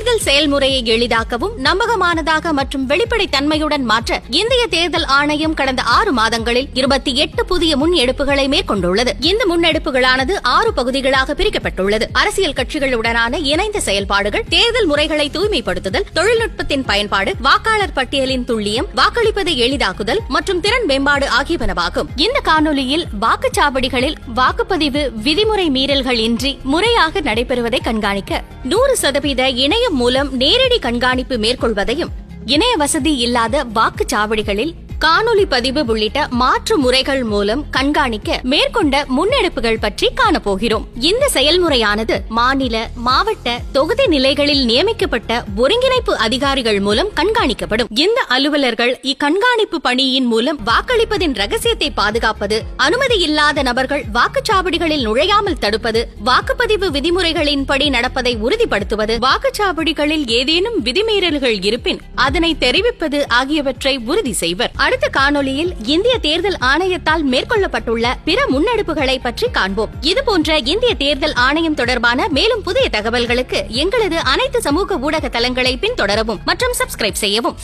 தேர்தல் செயல்முறையை எளிதாக்கவும் நம்பகமானதாக மற்றும் வெளிப்படைத்தன்மையுடன் மாற்ற இந்திய தேர்தல் ஆணையம் கடந்த 6 மாதங்களில் 28 புதிய முன்னெடுப்புகளை மேற்கொண்டுள்ளது. இந்த முன்னெடுப்புகளானது 6 பகுதிகளாக பிரிக்கப்பட்டுள்ளது. அரசியல் கட்சிகளுடனான இணைந்த செயல்பாடுகள், தேர்தல் முறைகளை தூய்மைப்படுத்துதல், தொழில்நுட்பத்தின் பயன்பாடு, வாக்காளர் பட்டியலின் துல்லியம், வாக்களிப்பதை எளிதாக்குதல் மற்றும் திறன் மேம்பாடு ஆகியவனவாகும். இந்த காணொலியில் வாக்குச்சாவடிகளில் வாக்குப்பதிவு விதிமுறை மீறல்கள் இன்றி முறையாக நடைபெறுவதை கண்காணிக்க 100% இணையம் மூலம் நேரடி கண்காணிப்பு மேற்கொள்வதையும், இணைய வசதி இல்லாத வாக்குச்சாவடிகளில் காணொலி பதிவு உள்ளிட்ட மாற்று முறைகள் மூலம் கண்காணிக்க மேற்கொண்ட முன்னெடுப்புகள் பற்றி காணப்போகிறோம். இந்த செயல்முறையானது மாநில, மாவட்ட, தொகுதி நிலைகளில் நியமிக்கப்பட்ட ஒருங்கிணைப்பு அதிகாரிகள் மூலம் கண்காணிக்கப்படும். இந்த அலுவலர்கள் இக்கண்காணிப்பு பணியின் மூலம் வாக்களிப்பதின் ரகசியத்தை பாதுகாப்பது, அனுமதி இல்லாத நபர்கள் வாக்குச்சாவடிகளில் நுழையாமல் தடுப்பது, வாக்குப்பதிவு விதிமுறைகளின்படி நடப்பதை உறுதிப்படுத்துவது, வாக்குச்சாவடிகளில் ஏதேனும் விதிமீறல்கள் இருப்பின் அதனை தெரிவிப்பது ஆகியவற்றை உறுதி செய்வர். அடுத்த காணொலியில் இந்திய தேர்தல் ஆணையத்தால் மேற்கொள்ளப்பட்டுள்ள பிற முன்னெடுப்புகளை பற்றி காண்போம். இதுபோன்ற இந்திய தேர்தல் ஆணையம் தொடர்பான மேலும் புதிய தகவல்களுக்கு எங்களது அனைத்து சமூக ஊடக தளங்களை பின்தொடரவும் மற்றும் சப்ஸ்கிரைப் செய்யவும்.